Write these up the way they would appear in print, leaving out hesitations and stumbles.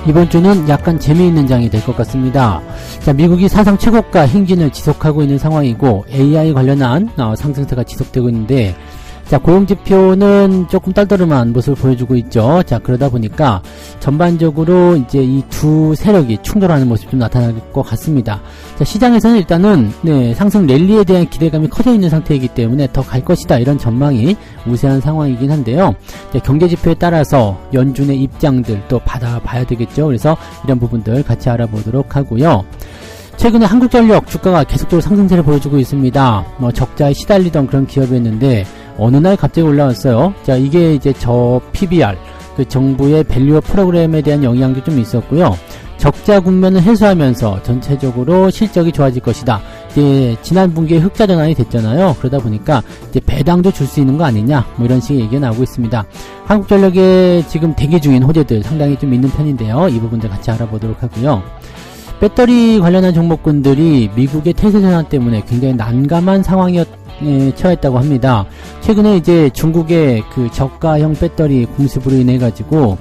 이번 주는 약간 재미있는 장이 될 것 같습니다. 자, 미국이 사상 최고가 행진을 지속하고 있는 상황이고 AI 관련한 상승세가 지속되고 있는데, 자, 고용지표는 조금 떨떠름한 모습을 보여주고 있죠. 자, 그러다 보니까 전반적으로 이제 이 두 세력이 충돌하는 모습이 좀 나타날 것 같습니다. 자, 시장에서는 일단은 상승 랠리에 대한 기대감이 커져 있는 상태이기 때문에 더 갈 것이다, 이런 전망이 우세한 상황이긴 한데요. 자, 경제지표에 따라서 연준의 입장들 또 받아봐야 되겠죠. 그래서 이런 부분들 같이 알아보도록 하고요. 최근에 한국전력 주가가 계속적으로 상승세를 보여주고 있습니다. 적자에 시달리던 그런 기업이었는데 어느 날 갑자기 올라왔어요. 자, 이게 이제 저 PBR, 그 정부의 밸류어 프로그램에 대한 영향도 좀 있었고요. 적자 국면을 해소하면서 전체적으로 실적이 좋아질 것이다. 이제 지난 분기에 흑자 전환이 됐잖아요. 그러다 보니까 이제 배당도 줄 수 있는 거 아니냐, 뭐 이런 식의 얘기가 나오고 있습니다. 한국전력에 지금 대기 중인 호재들 상당히 좀 있는 편인데요. 이 부분들 같이 알아보도록 하고요. 배터리 관련한 종목군들이 미국의 태세 전환 때문에 굉장히 난감한 상황에 처했다고 합니다. 최근에 이제 중국의 그 저가형 배터리 공습으로 인해 가지고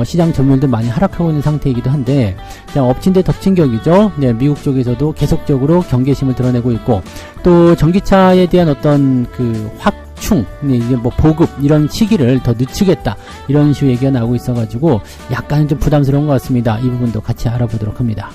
시장 점유율도 많이 하락하고 있는 상태이기도 한데, 엎친 데 덮친 격이죠. 네, 미국 쪽에서도 계속적으로 경계심을 드러내고 있고, 또 전기차에 대한 어떤 그 확충, 이제 뭐 보급 이런 시기를 더 늦추겠다, 이런 식의 얘기가 나오고 있어가지고 약간은 좀 부담스러운 것 같습니다. 이 부분도 같이 알아보도록 합니다.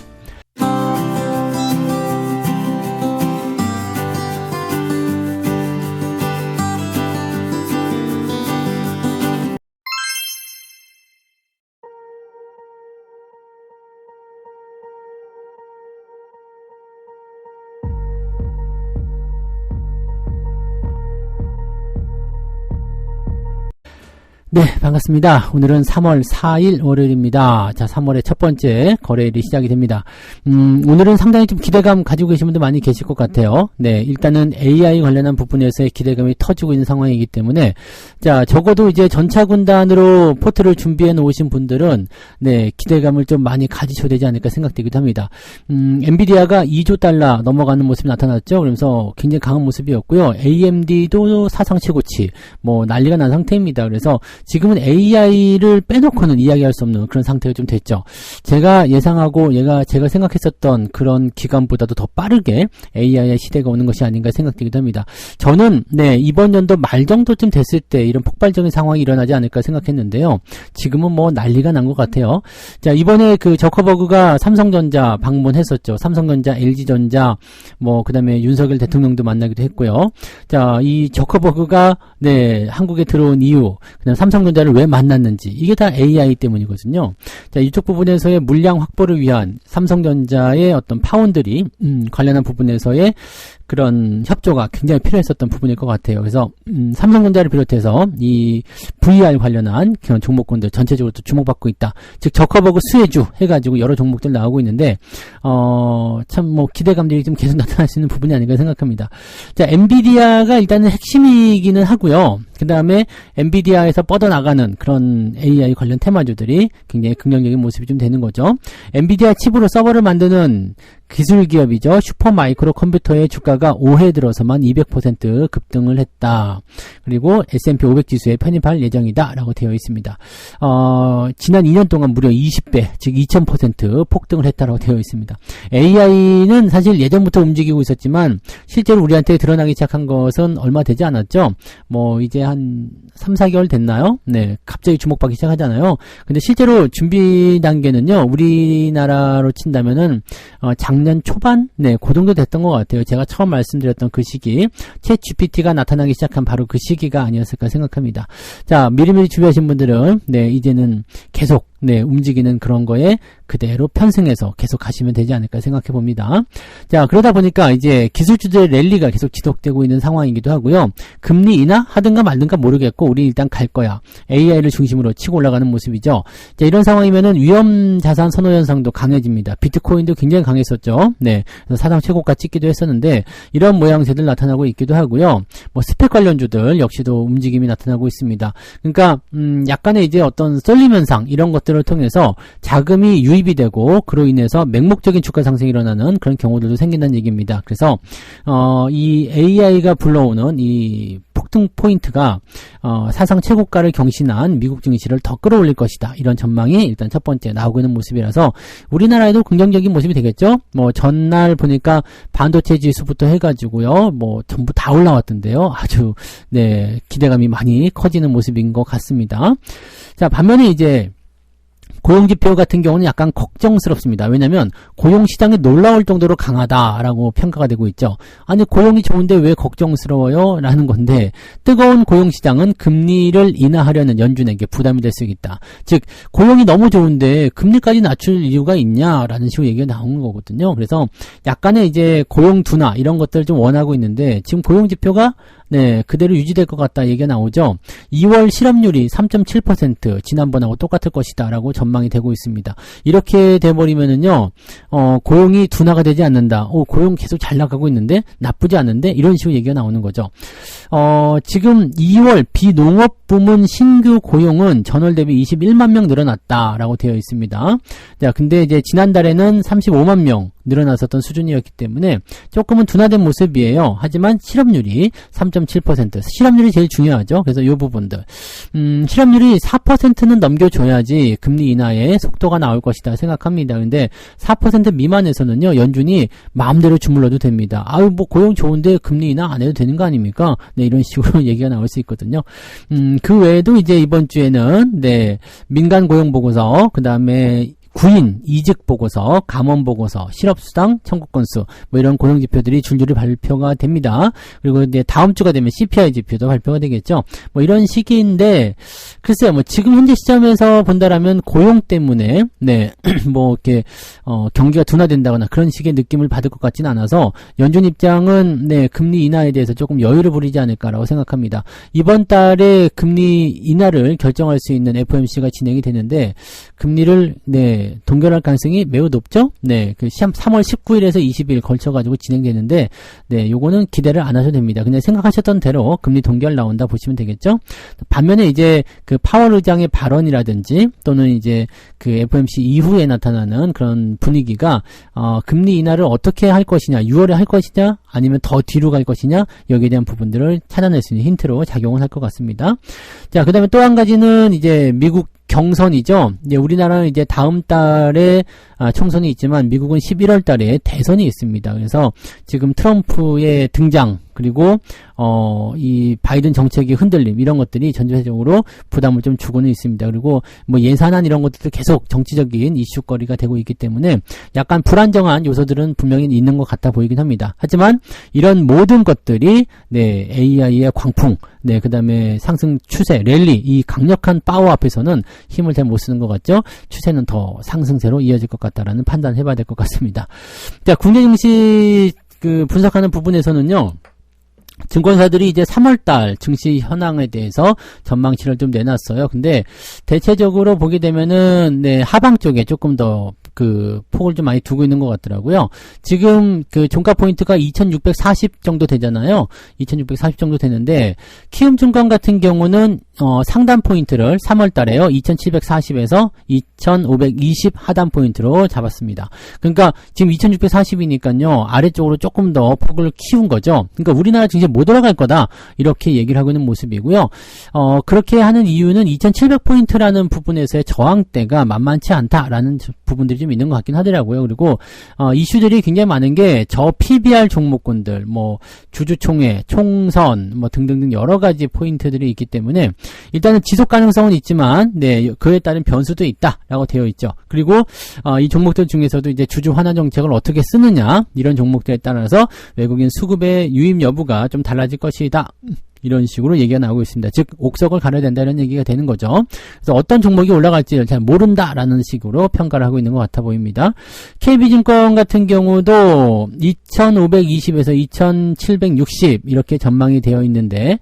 네, 반갑습니다. 오늘은 3월 4일 월요일입니다. 자, 3월의 첫 번째 거래일이 시작이 됩니다. 오늘은 상당히 좀 기대감 가지고 계신 분들 많이 계실 것 같아요. 네, 일단은 AI 관련한 부분에서의 기대감이 터지고 있는 상황이기 때문에, 자, 적어도 이제 전차 군단으로 포트를 준비해 놓으신 분들은, 네, 기대감을 좀 많이 가지셔야 되지 않을까 생각되기도 합니다. 엔비디아가 2조 달러 넘어가는 모습이 나타났죠. 그러면서 굉장히 강한 모습이었고요. AMD도 사상 최고치, 뭐 난리가 난 상태입니다. 그래서 지금은 AI를 빼놓고는 이야기할 수 없는 그런 상태가 좀 됐죠. 제가 예상하고 제가 생각했었던 그런 기간보다도 더 빠르게 AI의 시대가 오는 것이 아닌가 생각되기도 합니다. 저는 이번 연도 말 정도쯤 됐을 때 이런 폭발적인 상황이 일어나지 않을까 생각했는데요. 지금은 뭐 난리가 난 것 같아요. 자, 이번에 그 저커버그가 삼성전자 방문했었죠. 삼성전자, LG전자, 뭐 그다음에 윤석열 대통령도 만나기도 했고요. 자, 이 저커버그가 한국에 들어온 이유, 그다음 삼성전자를 왜 만났는지, 이게 다 AI 때문이거든요. 자, 이쪽 부분에서의 물량 확보를 위한 삼성전자의 어떤 파운드리 관련한 부분에서의 그런 협조가 굉장히 필요했었던 부분일 것 같아요. 그래서 삼성전자를 비롯해서 이 VR 관련한 그런 종목군들 전체적으로 또 주목받고 있다. 즉 저커버그 수혜주 해가지고 여러 종목들 나오고 있는데 참 뭐 기대감들이 좀 계속 나타날 수 있는 부분이 아닌가 생각합니다. 자, 엔비디아가 일단은 핵심이기는 하고요. 그 다음에 엔비디아에서 뻗어나가는 그런 AI 관련 테마주들이 굉장히 긍정적인 모습이 좀 되는 거죠. 엔비디아 칩으로 서버를 만드는 기술 기업이죠. 슈퍼마이크로 컴퓨터의 주가가 5회 들어서만 200% 급등을 했다. 그리고 S&P 500 지수에 편입할 예정이다 라고 되어 있습니다. 지난 2년 동안 무려 20배, 즉 2000% 폭등을 했다라고 되어 있습니다. AI는 사실 예전부터 움직이고 있었지만 실제로 우리한테 드러나기 시작한 것은 얼마 되지 않았죠. 뭐 이제 한 3, 4개월 됐나요? 네, 갑자기 주목받기 시작하잖아요. 근데 실제로 준비 단계는요, 우리나라로 친다면은 작년 초반, 그 정도 됐던 것 같아요. 제가 처음 말씀드렸던 그 시기, 챗 GPT가 나타나기 시작한 바로 그 시기가 아니었을까 생각합니다. 자, 미리미리 준비하신 분들은 이제는 계속 움직이는 그런 거에 그대로 편승해서 계속 가시면 되지 않을까 생각해 봅니다. 자, 그러다 보니까 이제 기술주들의 랠리가 계속 지속되고 있는 상황이기도 하고요. 금리 인하 하든가 말든가 모르겠고 우리 일단 갈 거야. AI를 중심으로 치고 올라가는 모습이죠. 자, 이런 상황이면은 위험 자산 선호 현상도 강해집니다. 비트코인도 굉장히 강했었죠. 그래서 사상 최고가 찍기도 했었는데 이런 모양새들 나타나고 있기도 하고요. 뭐 스펙 관련주들 역시도 움직임이 나타나고 있습니다. 그러니까 약간의 이제 어떤 쏠림 현상 이런 것들을 통해서 자금이 유입이 되고 그로 인해서 맹목적인 주가 상승이 일어나는 그런 경우들도 생긴다는 얘기입니다. 그래서 이 AI가 불러오는 이 급등 포인트가 사상 최고가를 경신한 미국 증시를 더 끌어올릴 것이다. 이런 전망이 일단 첫 번째 나오고 있는 모습이라서 우리나라에도 긍정적인 모습이 되겠죠. 뭐 전날 보니까 반도체 지수부터 해가지고요, 뭐 전부 다 올라왔던데요. 아주 네 기대감이 많이 커지는 모습인 것 같습니다. 자, 반면에 이제 고용지표 같은 경우는 약간 걱정스럽습니다. 왜냐하면 고용시장이 놀라울 정도로 강하다라고 평가가 되고 있죠. 아니 고용이 좋은데 왜 걱정스러워요? 라는 건데 뜨거운 고용시장은 금리를 인하하려는 연준에게 부담이 될 수 있다. 즉 고용이 너무 좋은데 금리까지 낮출 이유가 있냐라는 식으로 얘기가 나오는 거거든요. 그래서 약간의 이제 고용 둔화 이런 것들을 좀 원하고 있는데 지금 고용지표가 네, 그대로 유지될 것 같다 얘기가 나오죠. 2월 실업률이 3.7% 지난번하고 똑같을 것이다 라고 전망이 되고 있습니다. 이렇게 돼버리면은요, 고용이 둔화가 되지 않는다. 고용 계속 잘 나가고 있는데 나쁘지 않은데 이런 식으로 얘기가 나오는 거죠. 지금 2월 비농업 부문 신규 고용은 전월 대비 21만 명 늘어났다라고 되어 있습니다. 자, 근데 이제 지난달에는 35만 명 늘어났었던 수준이었기 때문에 조금은 둔화된 모습이에요. 하지만 실업률이 3.7%. 실업률이 제일 중요하죠. 그래서 이 부분들. 실업률이 4%는 넘겨줘야지 금리 인하의 속도가 나올 것이다 생각합니다. 근데 4% 미만에서는요, 연준이 마음대로 주물러도 됩니다. 아유, 뭐 고용 좋은데 금리 인하 안 해도 되는 거 아닙니까? 네, 이런 식으로 얘기가 나올 수 있거든요. 그 외에도 이제 이번 주에는, 네, 민간 고용 보고서, 그 다음에 구인, 이직 보고서, 감원 보고서, 실업수당, 청구 건수, 뭐 이런 고용 지표들이 줄줄이 발표가 됩니다. 그리고 이제 다음 주가 되면 CPI 지표도 발표가 되겠죠. 뭐 이런 시기인데, 글쎄요, 뭐 지금 현재 시점에서 본다라면 고용 때문에, 네, 뭐 이렇게, 경기가 둔화된다거나 그런 식의 느낌을 받을 것 같지는 않아서, 연준 입장은, 네, 금리 인하에 대해서 조금 여유를 부리지 않을까라고 생각합니다. 이번 달에 금리 인하를 결정할 수 있는 FOMC가 진행이 되는데, 금리를, 네, 동결할 가능성이 매우 높죠? 네, 그 3월 19일에서 20일 걸쳐가지고 진행되는데, 네, 요거는 기대를 안 하셔도 됩니다. 그냥 생각하셨던 대로 금리 동결 나온다 보시면 되겠죠? 반면에 이제 그 파월 의장의 발언이라든지, 또는 이제 그 FOMC 이후에 나타나는 그런 분위기가, 금리 인하를 어떻게 할 것이냐, 6월에 할 것이냐, 아니면 더 뒤로 갈 것이냐, 여기에 대한 부분들을 찾아낼 수 있는 힌트로 작용을 할 것 같습니다. 자, 그 다음에 또 한 가지는 이제 미국 경선이죠. 이제 우리나라는 이제 다음 달에 총선이 있지만 미국은 11월 달에 대선이 있습니다. 그래서 지금 트럼프의 등장, 그리고 이 바이든 정책의 흔들림 이런 것들이 전체적으로 부담을 좀 주고는 있습니다. 그리고 뭐 예산안 이런 것들도 계속 정치적인 이슈거리가 되고 있기 때문에 약간 불안정한 요소들은 분명히 있는 것 같아 보이긴 합니다. 하지만 이런 모든 것들이 네, AI의 광풍, 네, 그다음에 상승 추세, 랠리, 이 강력한 파워 앞에서는 힘을 잘 못 쓰는 것 같죠? 추세는 더 상승세로 이어질 것 같다라는 판단을 해봐야 될 것 같습니다. 자, 국내 증시 그 분석하는 부분에서는요, 증권사들이 이제 3월달 증시 현황에 대해서 전망치를 좀 내놨어요. 근데 대체적으로 보게 되면은 네, 하방 쪽에 조금 더 그 폭을 좀 많이 두고 있는 것 같더라고요. 지금 그 종가 포인트가 2640 정도 되잖아요. 2640 정도 되는데 키움증권 같은 경우는 상단 포인트를 3월 달에요. 2740에서 2520 하단 포인트로 잡았습니다. 그러니까 지금 2640이니까요. 아래쪽으로 조금 더 폭을 키운 거죠. 그러니까 우리나라 증시 못 올라갈 거다. 이렇게 얘기를 하고 있는 모습이고요. 그렇게 하는 이유는 2700 포인트라는 부분에서의 저항대가 만만치 않다라는 부분들이 좀 있는 것 같긴 하더라고요. 그리고 이슈들이 굉장히 많은 게 저 PBR 종목군들, 뭐 주주총회, 총선, 뭐 등등등 여러 가지 포인트들이 있기 때문에 일단은 지속 가능성은 있지만, 네, 그에 따른 변수도 있다라고 되어 있죠. 그리고 이 종목들 중에서도 이제 주주 환원 정책을 어떻게 쓰느냐 이런 종목들에 따라서 외국인 수급의 유입 여부가 좀 달라질 것이다. 이런 식으로 얘기가 나오고 있습니다. 즉 옥석을 가려야 된다는 얘기가 되는 거죠. 그래서 어떤 종목이 올라갈지를 잘 모른다라는 식으로 평가를 하고 있는 것 같아 보입니다. KB증권 같은 경우도 2520에서 2760 이렇게 전망이 되어 있는데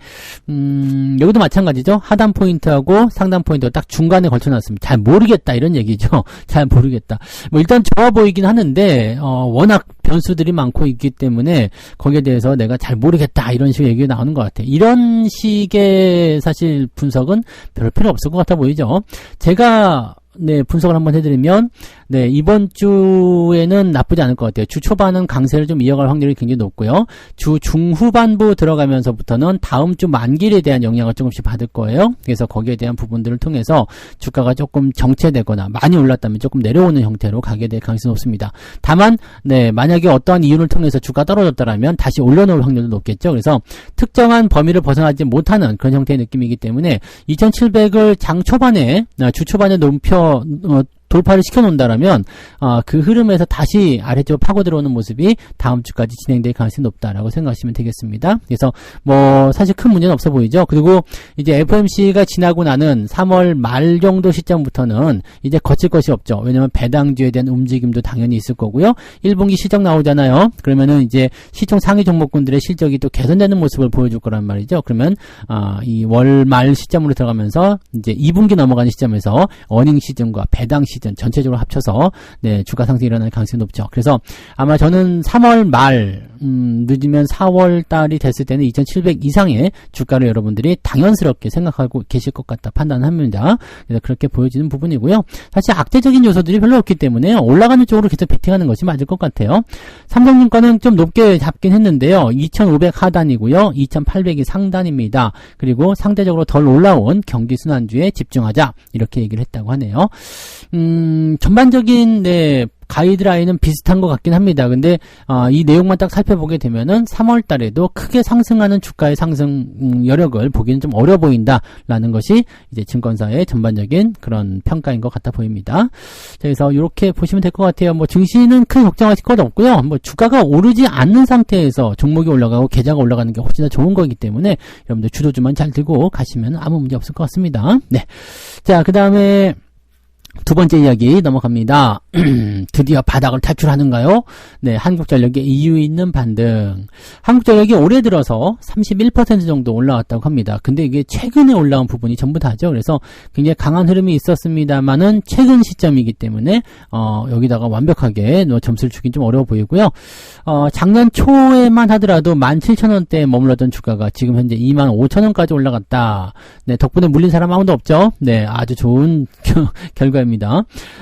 여기도 마찬가지죠. 하단 포인트하고 상단 포인트가 딱 중간에 걸쳐놨습니다. 잘 모르겠다 이런 얘기죠. 잘 모르겠다. 뭐 일단 좋아 보이긴 하는데 워낙 변수들이 많고 있기 때문에 거기에 대해서 내가 잘 모르겠다 이런 식으로 얘기가 나오는 것 같아요. 이런 식의 사실 분석은 별 필요 없을 것 같아 보이죠. 제가 네, 분석을 한번 해드리면, 네, 이번 주에는 나쁘지 않을 것 같아요. 주 초반은 강세를 좀 이어갈 확률이 굉장히 높고요. 주 중후반부 들어가면서부터는 다음 주 만기일에 대한 영향을 조금씩 받을 거예요. 그래서 거기에 대한 부분들을 통해서 주가가 조금 정체되거나 많이 올랐다면 조금 내려오는 형태로 가게 될 가능성이 높습니다. 다만, 네, 만약에 어떠한 이유를 통해서 주가 떨어졌다라면 다시 올려놓을 확률도 높겠죠. 그래서 특정한 범위를 벗어나지 못하는 그런 형태의 느낌이기 때문에 2700을 장 초반에, 주 초반에 돌파를 시켜놓는다라면 그 흐름에서 다시 아래쪽으로 파고 들어오는 모습이 다음 주까지 진행될 가능성이 높다라고 생각하시면 되겠습니다. 그래서 뭐 사실 큰 문제는 없어 보이죠. 그리고 이제 FOMC가 지나고 나는 3월 말 정도 시점부터는 이제 거칠 것이 없죠. 왜냐하면 배당주에 대한 움직임도 당연히 있을 거고요. 1분기 실적 나오잖아요. 그러면은 이제 시총 상위 종목군들의 실적이 또 개선되는 모습을 보여줄 거란 말이죠. 그러면 이 월 말 시점으로 들어가면서 이제 2분기 넘어가는 시점에서 어닝 시즌과 배당 시즌 전체적으로 합쳐서 네, 주가 상승이 일어날 가능성이 높죠. 그래서 아마 저는 3월 말 늦으면 4월 달이 됐을 때는 2700 이상의 주가를 여러분들이 당연스럽게 생각하고 계실 것 같다 판단합니다. 그래서 그렇게 보여지는 부분이고요. 사실 악재적인 요소들이 별로 없기 때문에 올라가는 쪽으로 계속 베팅하는 것이 맞을 것 같아요. 삼성증권은 좀 높게 잡긴 했는데요. 2500 하단이고요. 2800이 상단입니다. 그리고 상대적으로 덜 올라온 경기 순환주에 집중하자 이렇게 얘기를 했다고 하네요. 전반적인 네, 가이드라인은 비슷한 것 같긴 합니다. 근데 이 내용만 딱 살펴보게 되면은 3월 달에도 크게 상승하는 주가의 상승 여력을 보기는 좀 어려 보인다라는 것이 이제 증권사의 전반적인 그런 평가인 것 같아 보입니다. 그래서 이렇게 보시면 될 것 같아요. 뭐 증시는 크게 걱정하실 것 없고요. 뭐 주가가 오르지 않는 상태에서 종목이 올라가고 계좌가 올라가는 게 훨씬 더 좋은 거기 때문에 여러분들 주도주만 잘 들고 가시면 아무 문제 없을 것 같습니다. 네. 자, 그 다음에 두 번째 이야기 넘어갑니다. 드디어 바닥을 탈출하는가요? 네, 한국전력의 이유 있는 반등. 한국전력이 올해 들어서 31% 정도 올라왔다고 합니다. 근데 이게 최근에 올라온 부분이 전부 다죠. 그래서 굉장히 강한 흐름이 있었습니다만은 최근 시점이기 때문에 여기다가 완벽하게 점수를 주긴 좀 어려워 보이고요. 작년 초에만 하더라도 17,000원대에 머물렀던 주가가 지금 현재 25,000원까지 올라갔다. 네, 덕분에 물린 사람 아무도 없죠. 네, 아주 좋은 결과입니다.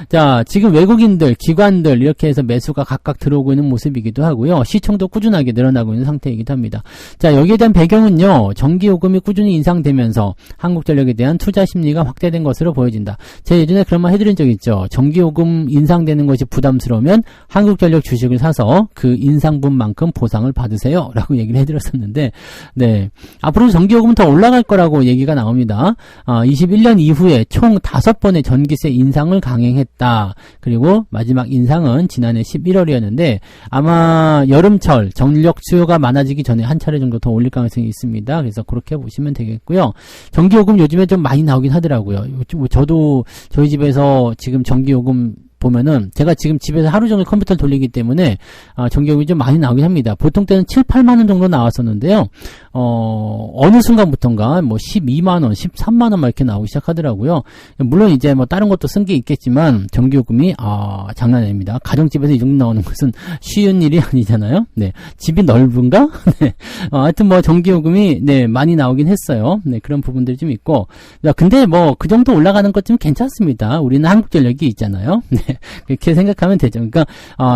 자, 지금 외국인들, 기관들 이렇게 해서 매수가 각각 들어오고 있는 모습이기도 하고요. 시총도 꾸준하게 늘어나고 있는 상태이기도 합니다. 자, 여기에 대한 배경은요. 전기요금이 꾸준히 인상되면서 한국전력에 대한 투자 심리가 확대된 것으로 보여진다. 제가 예전에 그런 말 해드린 적 있죠. 전기요금 인상되는 것이 부담스러우면 한국전력 주식을 사서 그 인상분만큼 보상을 받으세요. 라고 얘기를 해드렸었는데 네, 앞으로 전기요금은 더 올라갈 거라고 얘기가 나옵니다. 21년 이후에 총 5번의 전기세 인상을 강행했다. 그리고 마지막 인상은 지난해 11월이었는데 아마 여름철 전력 수요가 많아지기 전에 한 차례 정도 더 올릴 가능성이 있습니다. 그래서 그렇게 보시면 되겠고요. 전기요금 요즘에 좀 많이 나오긴 하더라고요. 저도 저희 집에서 지금 전기요금 보면은 제가 지금 집에서 하루 종일 컴퓨터를 돌리기 때문에 전기요금이 좀 많이 나오긴 합니다. 보통 때는 7, 8만 원 정도 나왔었는데요. 어느 순간부터인가 뭐 12만 원, 13만 원 막 이렇게 나오기 시작하더라고요. 물론 이제 뭐 다른 것도 쓴 게 있겠지만 전기요금이 장난이 아닙니다. 가정집에서 이 정도 나오는 것은 쉬운 일이 아니잖아요. 네. 집이 넓은가? 네. 하여튼 뭐 전기요금이 네, 많이 나오긴 했어요. 네, 그런 부분들이 좀 있고. 근데 뭐 그 정도 올라가는 것 좀 괜찮습니다. 우리는 한국전력이 있잖아요. 네. 그렇게 생각하면 되죠. 그러니까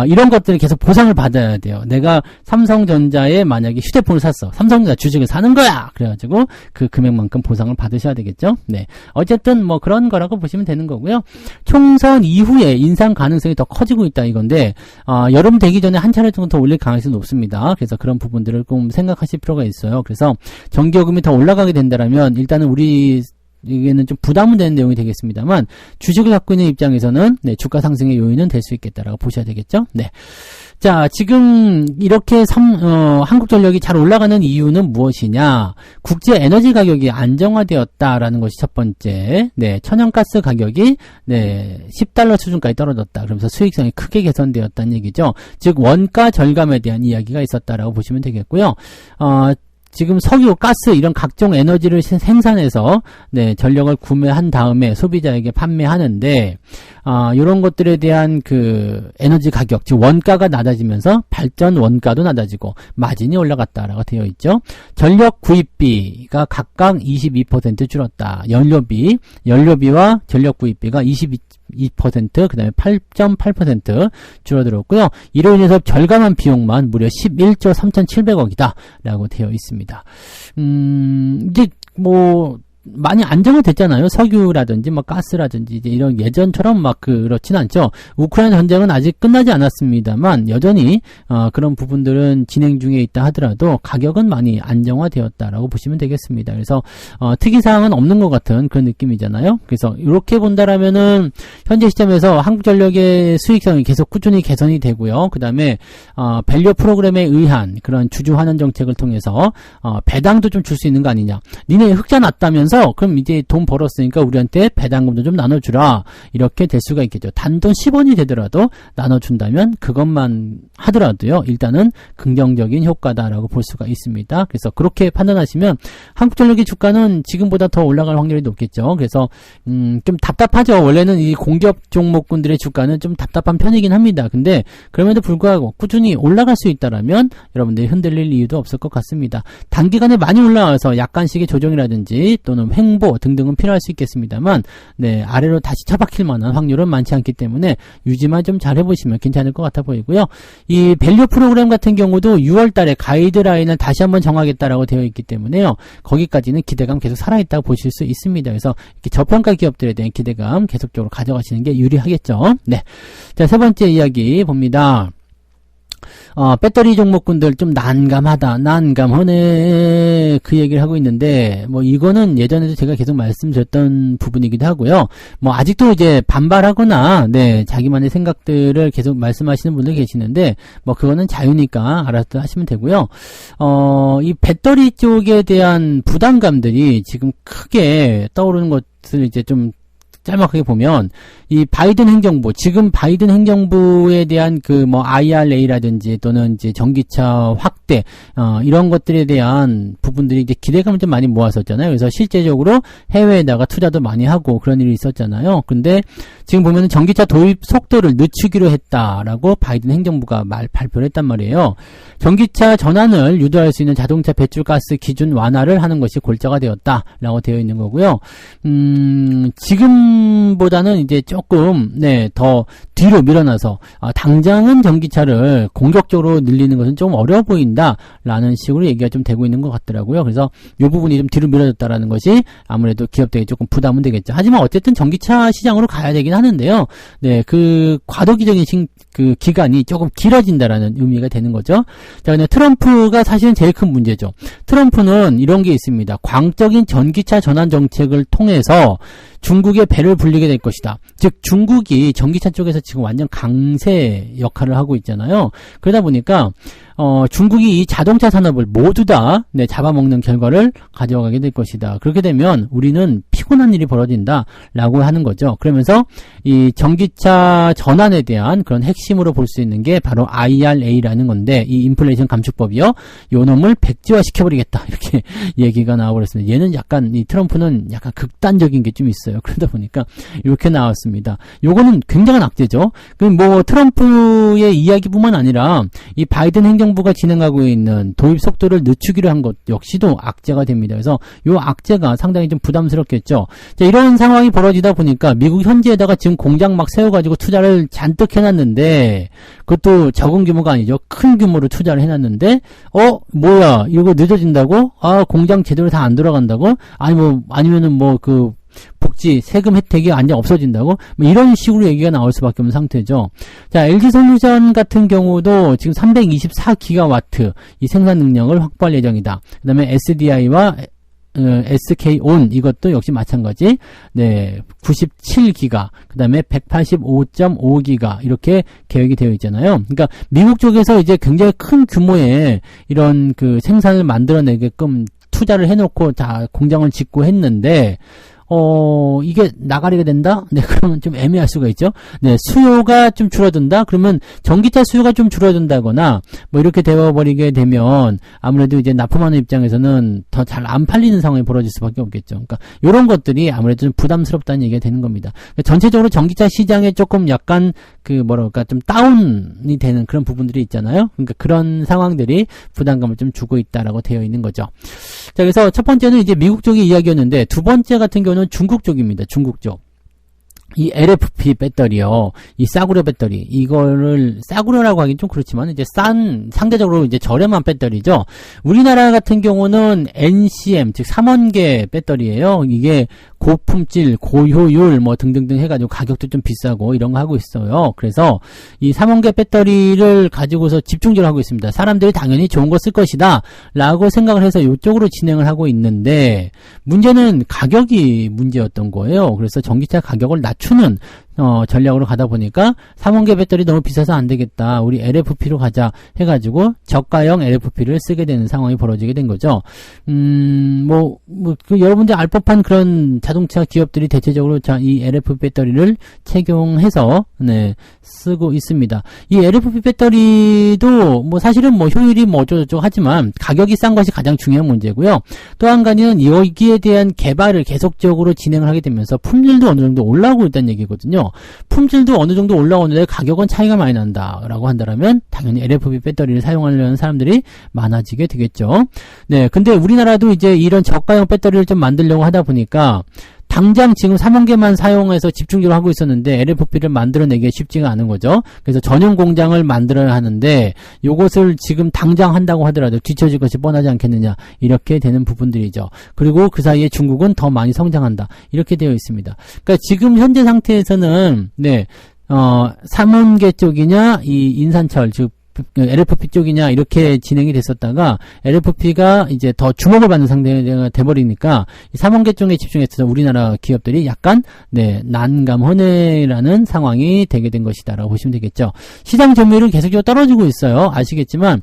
이런 것들을 계속 보상을 받아야 돼요. 내가 삼성전자에 만약에 휴대폰을 샀어. 삼성전자 주식을 사는 거야. 그래가지고 그 금액만큼 보상을 받으셔야 되겠죠. 네, 어쨌든 뭐 그런 거라고 보시면 되는 거고요. 총선 이후에 인상 가능성이 더 커지고 있다 이건데 여름 되기 전에 한 차례 정도 더 올릴 가능성이 높습니다. 그래서 그런 부분들을 좀 생각하실 필요가 있어요. 그래서 전기요금이 더 올라가게 된다면 일단은 우리 이게는 좀 부담은 되는 내용이 되겠습니다만 주식을 갖고 있는 입장에서는 네, 주가 상승의 요인은 될 수 있겠다라고 보셔야 되겠죠. 네. 자, 지금 이렇게 한국전력이 잘 올라가는 이유는 무엇이냐? 국제 에너지 가격이 안정화되었다라는 것이 첫 번째. 네, 천연가스 가격이 네, $10 수준까지 떨어졌다. 그러면서 수익성이 크게 개선되었다는 얘기죠. 즉 원가 절감에 대한 이야기가 있었다라고 보시면 되겠고요. 지금 석유, 가스 이런 각종 에너지를 생산해서 네, 전력을 구매한 다음에 소비자에게 판매하는데 이런 것들에 대한 그 에너지 가격, 즉 원가가 낮아지면서 발전 원가도 낮아지고 마진이 올라갔다라고 되어 있죠. 전력 구입비가 각각 22% 줄었다. 연료비와 전력 구입비가 22% 12%, 그 다음에 8.8% 줄어들었고요. 이로 인해서 절감한 비용만 무려 11조 3,700억이다 라고 되어 있습니다. 이제 많이 안정화됐잖아요. 석유라든지 가스라든지 이제 이런 예전처럼 그렇진 않죠. 우크라이나 전쟁은 아직 끝나지 않았습니다만 여전히 그런 부분들은 진행 중에 있다 하더라도 가격은 많이 안정화되었다라고 보시면 되겠습니다. 그래서 특이사항은 없는 것 같은 그런 느낌이잖아요. 그래서 이렇게 본다라면은 현재 시점에서 한국전력의 수익성이 계속 꾸준히 개선이 되고요. 그 다음에 밸류 프로그램에 의한 그런 주주 환원 정책을 통해서 배당도 좀 줄 수 있는 거 아니냐. 니네 흑자 났다면서 그럼 이제 돈 벌었으니까 우리한테 배당금도 좀 나눠주라. 이렇게 될 수가 있겠죠. 단돈 10원이 되더라도 나눠준다면 그것만 하더라도요. 일단은 긍정적인 효과다라고 볼 수가 있습니다. 그래서 그렇게 판단하시면 한국전력의 주가는 지금보다 더 올라갈 확률이 높겠죠. 그래서 좀 답답하죠. 원래는 이 공기업 종목군들의 주가는 좀 답답한 편이긴 합니다. 근데 그럼에도 불구하고 꾸준히 올라갈 수 있다라면 여러분들이 흔들릴 이유도 없을 것 같습니다. 단기간에 많이 올라와서 약간씩의 조정이라든지 또는 횡보 등등은 필요할 수 있겠습니다만 아래로 다시 처박힐 만한 확률은 많지 않기 때문에 유지만 좀 잘 해보시면 괜찮을 것 같아 보이고요. 이 밸류 프로그램 같은 경우도 6월 달에 가이드라인을 다시 한번 정하겠다라고 되어 있기 때문에요. 거기까지는 기대감 계속 살아있다고 보실 수 있습니다. 그래서 이렇게 저평가 기업들에 대한 기대감 계속적으로 가져가시는 게 유리하겠죠. 네. 자, 세 번째 이야기 봅니다. 배터리 종목군들 좀 난감하네 그 얘기를 하고 있는데 이거는 예전에도 제가 계속 말씀드렸던 부분이기도 하고요. 아직도 이제 반발하거나 자기만의 생각들을 계속 말씀하시는 분들 계시는데 그거는 자유니까 알아서 하시면 되고요. 이 배터리 쪽에 대한 부담감들이 지금 크게 떠오르는 것을 이제 좀 짤막하게 보면 이 바이든 행정부, 지금 바이든 행정부에 대한 IRA라든지 또는 이제 전기차 확대, 이런 것들에 대한 부분들이 이제 기대감을 좀 많이 모았었잖아요. 그래서 실제적으로 해외에다가 투자도 많이 하고 그런 일이 있었잖아요. 근데 지금 보면은 전기차 도입 속도를 늦추기로 했다라고 바이든 행정부가 발표를 했단 말이에요. 전기차 전환을 유도할 수 있는 자동차 배출가스 기준 완화를 하는 것이 골자가 되었다라고 되어 있는 거고요. 지금보다는 이제 조금 더 뒤로 밀어놔서 당장은 전기차를 공격적으로 늘리는 것은 좀 어려워 보인다라는 식으로 얘기가 좀 되고 있는 것 같더라고요. 그래서 이 부분이 좀 뒤로 밀어졌다라는 것이 아무래도 기업들에게 조금 부담은 되겠죠. 하지만 어쨌든 전기차 시장으로 가야 되긴 하는데요. 그 과도기적인 그 기간이 조금 길어진다라는 의미가 되는 거죠. 자, 근데 트럼프가 사실은 제일 큰 문제죠. 트럼프는 이런 게 있습니다. 광적인 전기차 전환 정책을 통해서 중국의 배를 불리게 될 것이다. 즉 중국이 전기차 쪽에서 지금 완전 강세 역할을 하고 있잖아요. 그러다 보니까 중국이 이 자동차 산업을 모두 다 잡아먹는 결과를 가져가게 될 것이다. 그렇게 되면 우리는 피곤한 일이 벌어진다라고 하는 거죠. 그러면서 이 전기차 전환에 대한 그런 핵심으로 볼 수 있는 게 바로 IRA라는 건데 이 인플레이션 감축법이요. 요 놈을 백지화 시켜버리겠다. 이렇게 얘기가 나와버렸습니다. 얘는 약간 이 트럼프는 약간 극단적인 게 좀 있어요. 그러다 보니까 이렇게 나왔습니다. 요거는 굉장한 악재죠. 트럼프의 이야기뿐만 아니라 이 바이든 행정부가 진행하고 있는 도입 속도를 늦추기로 한 것 역시도 악재가 됩니다. 그래서 요 악재가 상당히 좀 부담스럽겠죠. 자, 이런 상황이 벌어지다 보니까 미국 현지에다가 지금 공장 막 세워가지고 투자를 잔뜩 해놨는데 그것도 적은 규모가 아니죠. 큰 규모로 투자를 해놨는데 뭐야 이거 늦어진다고? 공장 제대로 다 안 돌아간다고? 아니면은 복지, 세금 혜택이 완전 없어진다고? 이런 식으로 얘기가 나올 수밖에 없는 상태죠. 자, LG솔루션 같은 경우도 지금 324기가와트 이 생산 능력을 확보할 예정이다. 그 다음에 SDI와 SK온 이것도 역시 마찬가지 97기가 그 다음에 185.5기가 이렇게 계획이 되어 있잖아요. 그러니까 미국 쪽에서 이제 굉장히 큰 규모의 이런 그 생산을 만들어내게끔 투자를 해놓고 다 공장을 짓고 했는데 이게 나가리가 된다? 그러면 좀 애매할 수가 있죠. 수요가 좀 줄어든다? 그러면 전기차 수요가 좀 줄어든다거나, 이렇게 되어버리게 되면, 아무래도 이제 납품하는 입장에서는 더 잘 안 팔리는 상황이 벌어질 수밖에 없겠죠. 그러니까, 요런 것들이 아무래도 좀 부담스럽다는 얘기가 되는 겁니다. 그러니까 전체적으로 전기차 시장에 조금 약간, 좀 다운이 되는 그런 부분들이 있잖아요. 그러니까 그런 상황들이 부담감을 좀 주고 있다라고 되어 있는 거죠. 자, 그래서 첫 번째는 이제 미국 쪽의 이야기였는데, 두 번째 같은 경우는 중국 쪽입니다. 중국 쪽. 이 LFP 배터리요. 이 싸구려 배터리. 이거를 싸구려라고 하긴 좀 그렇지만 이제 상대적으로 이제 저렴한 배터리죠. 우리나라 같은 경우는 NCM, 즉 3원계 배터리예요. 이게 고품질, 고효율 뭐 등등등 해가지고 가격도 좀 비싸고 이런 거 하고 있어요. 그래서 이 3원계 배터리를 가지고서 집중적으로 하고 있습니다. 사람들이 당연히 좋은 거 쓸 것이다 라고 생각을 해서 이쪽으로 진행을 하고 있는데, 문제는 가격이 문제였던 거예요. 그래서 전기차 가격을 낮추는 전략으로 가다 보니까 3원계 배터리 너무 비싸서 안 되겠다, 우리 LFP로 가자 해가지고 저가형 LFP를 쓰게 되는 상황이 벌어지게 된 거죠. 여러분들 알 법한 그런 자동차 기업들이 대체적으로 이 LFP 배터리를 착용해서 쓰고 있습니다. 이 LFP 배터리도 사실은 효율이 어쩌고저쩌고 하지만 가격이 싼 것이 가장 중요한 문제고요. 또 한 가지는 여기에 대한 개발을 계속적으로 진행을 하게 되면서 품질도 어느 정도 올라오고 있다는 얘기거든요. 품질도 어느 정도 올라오는데 가격은 차이가 많이 난다라고 한다면 당연히 LFP 배터리를 사용하려는 사람들이 많아지게 되겠죠. 네, 근데 우리나라도 이제 이런 저가형 배터리를 좀 만들려고 하다 보니까 당장 지금 3원계만 사용해서 집중적으로 하고 있었는데 LFP를 만들어내기가 쉽지가 않은 거죠. 그래서 전용 공장을 만들어야 하는데 요것을 지금 당장 한다고 하더라도 뒤처질 것이 뻔하지 않겠느냐, 이렇게 되는 부분들이죠. 그리고 그 사이에 중국은 더 많이 성장한다, 이렇게 되어 있습니다. 그러니까 지금 현재 상태에서는 3원계 쪽이냐 이 인산철, 즉 LFP 쪽이냐 이렇게 진행이 됐었다가 LFP가 이제 더 주목을 받는 상태가 돼버리니까 3원계 쪽에 집중해서 우리나라 기업들이 약간 난감허내라는 상황이 되게 된 것이다라고 보시면 되겠죠. 시장 점유율은 계속적으로 떨어지고 있어요. 아시겠지만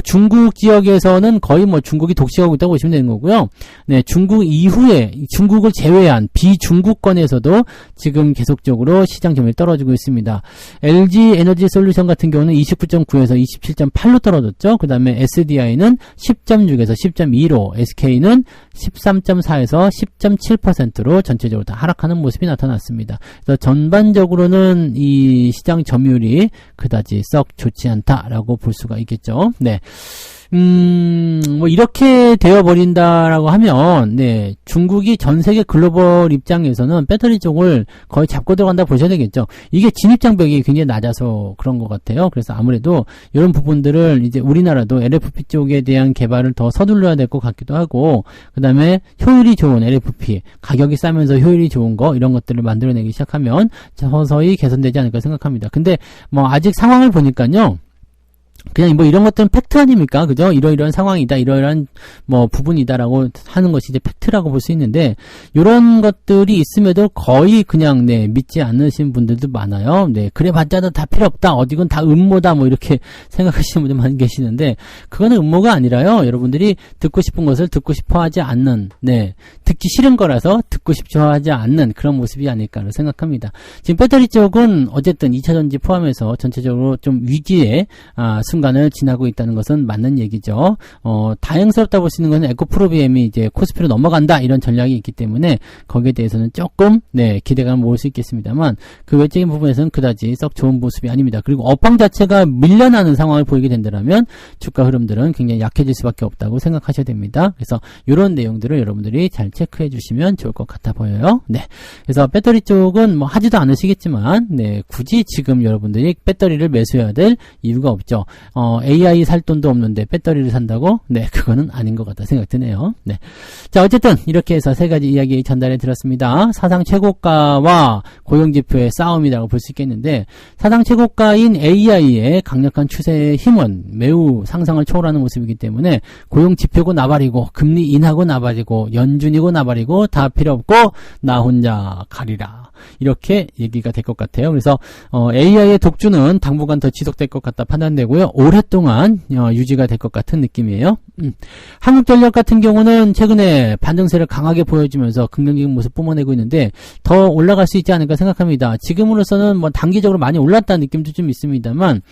중국 지역에서는 거의 중국이 독식하고 있다고 보시면 되는 거고요. 네, 중국 이후에 중국을 제외한 비중국권에서도 지금 계속적으로 시장 점유율이 떨어지고 있습니다. LG 에너지 솔루션 같은 경우는 29.9에서 27.8로 떨어졌죠. 그 다음에 SDI는 10.6에서 10.2로, SK는 13.4에서 10.7%로 전체적으로 다 하락하는 모습이 나타났습니다. 그래서 전반적으로는 이 시장 점유율이 그다지 썩 좋지 않다라고 볼 수가 있겠죠. 네. 이렇게 되어버린다라고 하면, 중국이 전 세계 글로벌 입장에서는 배터리 쪽을 거의 잡고 들어간다 보셔야 되겠죠. 이게 진입장벽이 굉장히 낮아서 그런 것 같아요. 그래서 아무래도 이런 부분들을 이제 우리나라도 LFP 쪽에 대한 개발을 더 서둘러야 될 것 같기도 하고, 그 다음에 효율이 좋은 LFP, 가격이 싸면서 효율이 좋은 거, 이런 것들을 만들어내기 시작하면 서서히 개선되지 않을까 생각합니다. 근데 아직 상황을 보니까요, 그냥 이런 것들은 팩트 아닙니까? 그죠? 이러이러한 상황이다, 이러이러한 부분이다라고 하는 것이 이제 팩트라고 볼 수 있는데, 이런 것들이 있음에도 거의 그냥 믿지 않으신 분들도 많아요. 그래봤자 다 필요 없다, 어디건 다 음모다, 이렇게 생각하시는 분들 많이 계시는데, 그거는 음모가 아니라요, 여러분들이 듣고 싶은 것을 듣고 싶어 하지 않는, 듣기 싫은 거라서 듣고 싶어 하지 않는 그런 모습이 아닐까로 생각합니다. 지금 배터리 쪽은 어쨌든 2차전지 포함해서 전체적으로 좀 위기의 순간을 지나고 있다는 것은 맞는 얘기죠. 다행스럽다 볼 수 있는 것은 에코프로비엠이 이제 코스피로 넘어간다, 이런 전략이 있기 때문에 거기에 대해서는 조금 기대감을 모을 수 있겠습니다만, 그 외적인 부분에서는 그다지 썩 좋은 모습이 아닙니다. 그리고 업황 자체가 밀려나는 상황을 보이게 된다면 주가 흐름들은 굉장히 약해질 수밖에 없다고 생각하셔야 됩니다. 그래서 이런 내용들을 여러분들이 잘 체크해 주시면 좋을 것 같아 보여요. 그래서 배터리 쪽은 하지도 않으시겠지만 굳이 지금 여러분들이 배터리를 매수해야 될 이유가 없죠. AI 살 돈도 없는데 배터리를 산다고? 그거는 아닌 것 같다 생각 드네요. 자, 어쨌든 이렇게 해서 세 가지 이야기 전달해 드렸습니다. 사상 최고가와 고용지표의 싸움이라고 볼 수 있겠는데, 사상 최고가인 AI의 강력한 추세의 힘은 매우 상상을 초월하는 모습이기 때문에 고용지표고 나발이고 금리 인하고 나발이고 연준이고 나발이고 다 필요 없고 나 혼자 가리라, 이렇게 얘기가 될 것 같아요. 그래서 AI의 독주는 당분간 더 지속될 것 같다 판단되고요. 오랫동안 유지가 될 것 같은 느낌이에요. 한국전력 같은 경우는 최근에 반등세를 강하게 보여주면서 긍정적인 모습 뿜어내고 있는데 더 올라갈 수 있지 않을까 생각합니다. 지금으로서는 단기적으로 많이 올랐다는 느낌도 좀 있습니다만,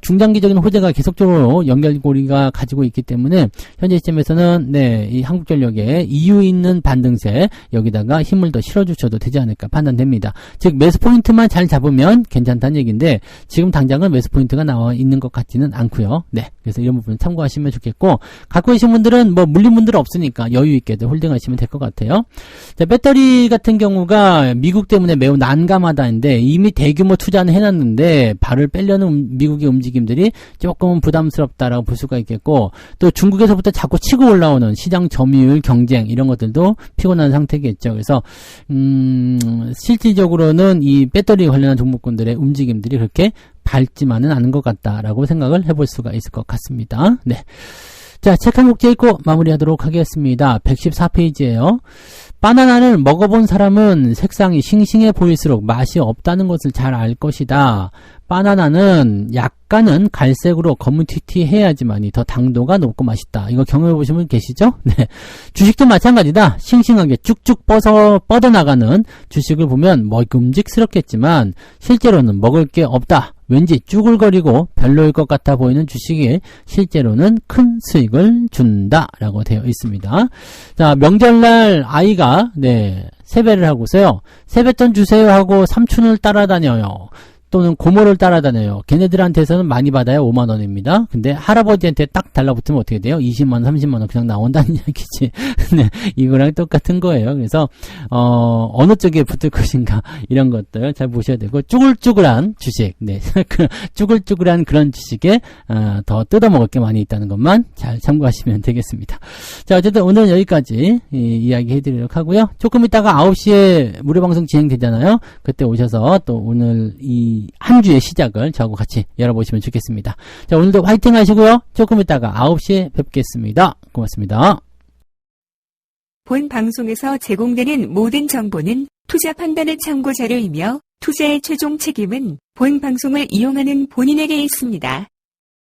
중장기적인 호재가 계속적으로 연결고리가 가지고 있기 때문에 현재 시점에서는 이 한국전력의 이유 있는 반등세, 여기다가 힘을 더 실어주셔도 되지 않을까 판단됩니다. 즉 매수 포인트만 잘 잡으면 괜찮다는 얘기인데, 지금 당장은 매수 포인트가 나와 있는 것 같지는 않고요. 네, 그래서 이런 부분 참고하시면 좋겠고, 갖고 계신 분들은 뭐 물린 분들 없으니까 여유 있게 홀딩하시면 될 것 같아요. 자, 배터리 같은 경우가 미국 때문에 매우 난감하다는데 이미 대규모 투자는 해놨는데 발을 빼려는 미국의 움직임들이 조금 부담스럽다라고 볼 수가 있겠고, 또 중국에서부터 자꾸 치고 올라오는 시장 점유율 경쟁 이런 것들도 피곤한 상태겠죠. 그래서 실질적으로는 이 배터리 관련한 종목군들의 움직임들이 그렇게 밝지만은 않은 것 같다라고 생각을 해볼 수가 있을 것 같습니다. 네. 자, 책 한 곡 읽고 마무리하도록 하겠습니다. 114페이지예요. 바나나를 먹어본 사람은 색상이 싱싱해 보일수록 맛이 없다는 것을 잘 알 것이다. 바나나는 약간은 갈색으로 검은튀튀해야지만이 더 당도가 높고 맛있다. 이거 경험해 보신 분 계시죠? 네. 주식도 마찬가지다. 싱싱하게 쭉쭉 뻗어나가는 주식을 보면 먹음직스럽겠지만 실제로는 먹을 게 없다. 왠지 쭈글거리고 별로일 것 같아 보이는 주식이 실제로는 큰 수익을 준다라고 되어 있습니다. 자, 명절날 아이가 세배를 하고서요. 세뱃돈 주세요 하고 삼촌을 따라다녀요. 또는 고모를 따라다녀요. 걔네들한테서는 많이 받아야 5만 원입니다. 근데 할아버지한테 딱 달라붙으면 어떻게 돼요? 20만 원, 30만 원 그냥 나온다는 이야기지. 네, 이거랑 똑같은 거예요. 그래서 어느 쪽에 붙을 것인가 이런 것들 잘 보셔야 되고, 쭈글쭈글한 주식, 쭈글쭈글한 그런 주식에 더 뜯어먹을 게 많이 있다는 것만 잘 참고하시면 되겠습니다. 자, 어쨌든 오늘은 여기까지 이야기 해드리도록 하고요. 조금 있다가 9시에 무료 방송 진행되잖아요. 그때 오셔서 또 오늘 이 한 주의 시작을 저하고 같이 열어보시면 좋겠습니다. 자, 오늘도 화이팅 하시고요. 조금 있다가 9시에 뵙겠습니다. 고맙습니다. 본 방송에서 제공되는 모든 정보는 투자 판단의 참고 자료이며 투자의 최종 책임은 본 방송을 이용하는 본인에게 있습니다.